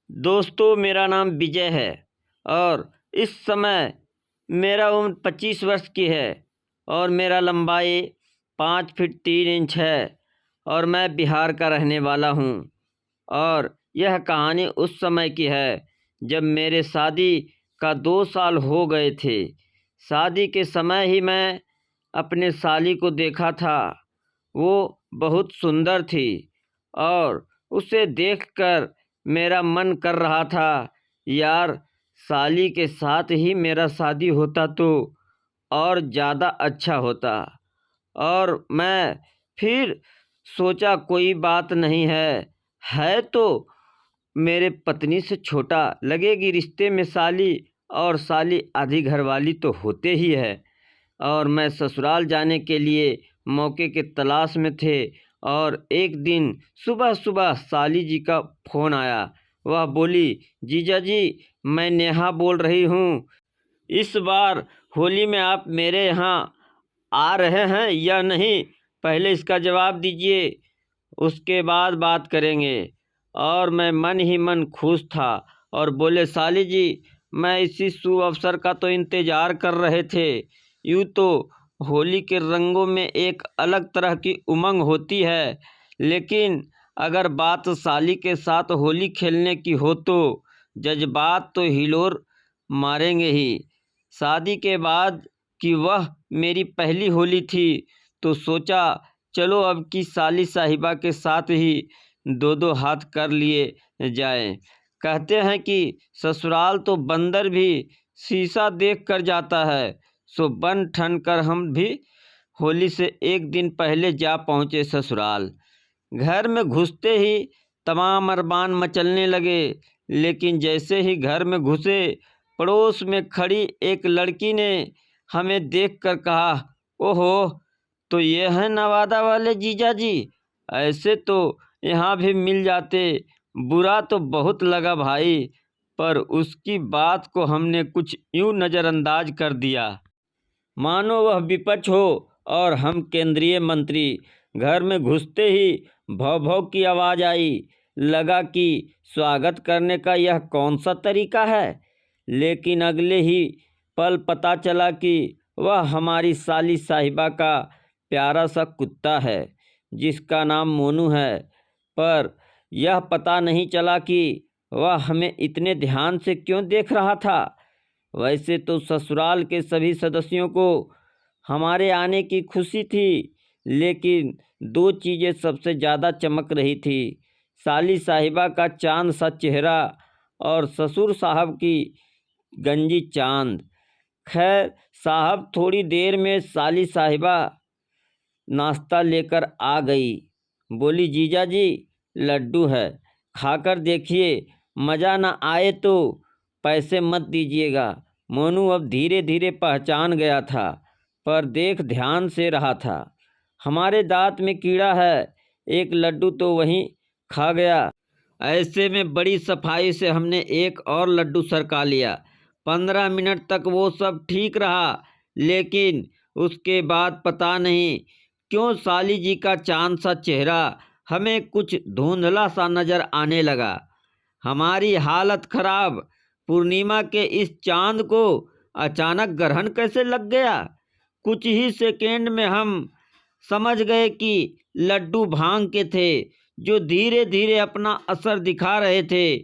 दोस्तों, मेरा नाम विजय है और इस समय मेरा उम्र 25 वर्ष की है और मेरा लंबाई 5 फीट 3 इंच है और मैं बिहार का रहने वाला हूँ। और यह कहानी उस समय की है जब मेरे शादी का 2 साल हो गए थे। शादी के समय ही मैं अपने साली को देखा था। वो बहुत सुंदर थी और उसे देखकर मेरा मन कर रहा था, यार साली के साथ ही मेरा शादी होता तो और ज़्यादा अच्छा होता। और मैं फिर सोचा कोई बात नहीं है तो मेरे पत्नी से छोटा लगेगी रिश्ते में साली, और साली आधी घरवाली तो होते ही है। और मैं ससुराल जाने के लिए मौके के तलाश में थे और एक दिन सुबह सुबह साली जी का फ़ोन आया। वह बोली, जीजा जी मैं नेहा बोल रही हूँ, इस बार होली में आप मेरे यहाँ आ रहे हैं या नहीं, पहले इसका जवाब दीजिए, उसके बाद बात करेंगे। और मैं मन ही मन खुश था और बोले, साली जी मैं इसी शुभ अवसर का तो इंतज़ार कर रहे थे। यूँ तो होली के रंगों में एक अलग तरह की उमंग होती है, लेकिन अगर बात साली के साथ होली खेलने की हो तो जज्बात तो हिलोर मारेंगे ही। शादी के बाद की वह मेरी पहली होली थी तो सोचा चलो अब की साली साहिबा के साथ ही दो दो हाथ कर लिए जाएं। कहते हैं कि ससुराल तो बंदर भी शीशा देख कर जाता है, सो बन ठन कर हम भी होली से एक दिन पहले जा पहुँचे ससुराल। घर में घुसते ही तमाम अरमान मचलने लगे, लेकिन जैसे ही घर में घुसे पड़ोस में खड़ी एक लड़की ने हमें देखकर कहा, ओहो तो ये हैं नवादा वाले जीजा जी, ऐसे तो यहाँ भी मिल जाते। बुरा तो बहुत लगा भाई, पर उसकी बात को हमने कुछ यूँ नज़रअंदाज कर दिया मानो वह विपक्ष हो और हम केंद्रीय मंत्री। घर में घुसते ही भौ भौ की आवाज़ आई। लगा कि स्वागत करने का यह कौन सा तरीका है, लेकिन अगले ही पल पता चला कि वह हमारी साली साहिबा का प्यारा सा कुत्ता है जिसका नाम मोनू है। पर यह पता नहीं चला कि वह हमें इतने ध्यान से क्यों देख रहा था। वैसे तो ससुराल के सभी सदस्यों को हमारे आने की खुशी थी, लेकिन दो चीज़ें सबसे ज़्यादा चमक रही थी, साली साहिबा का चांद सा चेहरा और ससुर साहब की गंजी चांद। खैर साहब थोड़ी देर में साली साहिबा नाश्ता लेकर आ गई। बोली, जीजा जी लड्डू है, खाकर देखिए, मज़ा ना आए तो पैसे मत दीजिएगा। मोनू अब धीरे धीरे पहचान गया था, पर देख ध्यान से रहा था। हमारे दांत में कीड़ा है, एक लड्डू तो वहीं खा गया। ऐसे में बड़ी सफाई से हमने एक और लड्डू सरका लिया। 15 मिनट तक वो सब ठीक रहा, लेकिन उसके बाद पता नहीं क्यों साली जी का चांद सा चेहरा हमें कुछ धुंधला सा नज़र आने लगा। हमारी हालत खराब। पूर्णिमा के इस चांद को अचानक ग्रहण कैसे लग गया। कुछ ही सेकेंड में हम समझ गए कि लड्डू भांग के थे जो धीरे धीरे अपना असर दिखा रहे थे।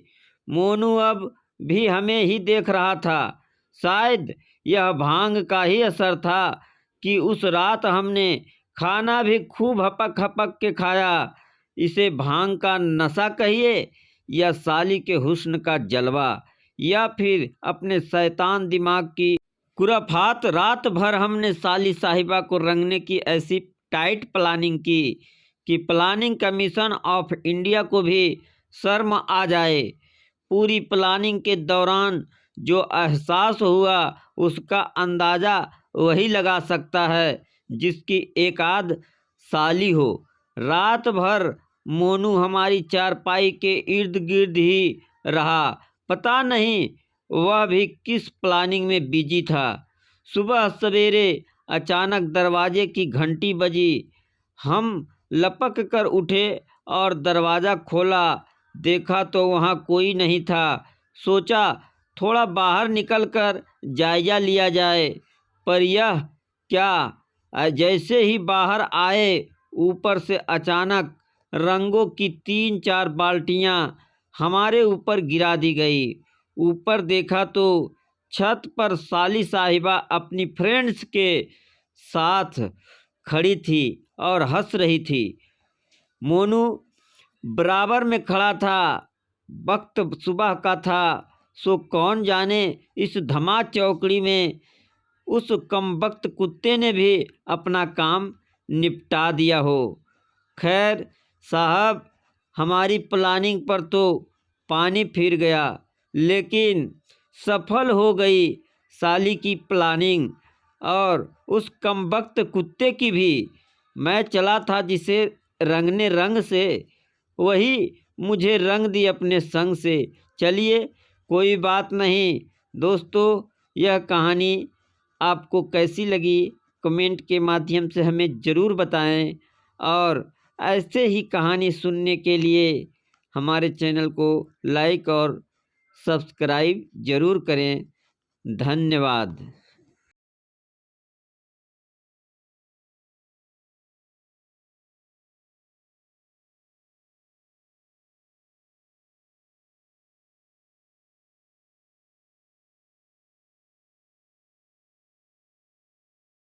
मोनू अब भी हमें ही देख रहा था। शायद यह भांग का ही असर था कि उस रात हमने खाना भी खूब हपक हपक के खाया। इसे भांग का नशा कहिए या साली के हुस्न का जलवा या फिर अपने शैतान दिमाग की खुराफात। रात भर हमने साली साहिबा को रंगने की ऐसी टाइट प्लानिंग की कि प्लानिंग कमीशन ऑफ इंडिया को भी शर्म आ जाए। पूरी प्लानिंग के दौरान जो एहसास हुआ उसका अंदाज़ा वही लगा सकता है जिसकी एक आध साली हो। रात भर मोनू हमारी चारपाई के इर्द गिर्द ही रहा, पता नहीं वह भी किस प्लानिंग में बिजी था। सुबह सवेरे अचानक दरवाजे की घंटी बजी। हम लपक कर उठे और दरवाज़ा खोला। देखा तो वहाँ कोई नहीं था। सोचा थोड़ा बाहर निकलकर जायज़ा लिया जाए, पर यह क्या, जैसे ही बाहर आए ऊपर से अचानक रंगों की 3-4 बाल्टियाँ हमारे ऊपर गिरा दी गई। ऊपर देखा तो छत पर साली साहिबा अपनी फ्रेंड्स के साथ खड़ी थी और हंस रही थी। मोनू बराबर में खड़ा था। वक्त सुबह का था, सो कौन जाने इस धमा चौकड़ी में उस कमबख्त कुत्ते ने भी अपना काम निपटा दिया हो। खैर साहब, हमारी प्लानिंग पर तो पानी फिर गया, लेकिन सफल हो गई साली की प्लानिंग और उस कमबख्त कुत्ते की भी। मैं चला था जिसे रंगने रंग से, वही मुझे रंग दी अपने संग से। चलिए कोई बात नहीं दोस्तों, यह कहानी आपको कैसी लगी कमेंट के माध्यम से हमें ज़रूर बताएं, और ऐसे ही कहानी सुनने के लिए हमारे चैनल को लाइक और सब्सक्राइब ज़रूर करें। धन्यवाद।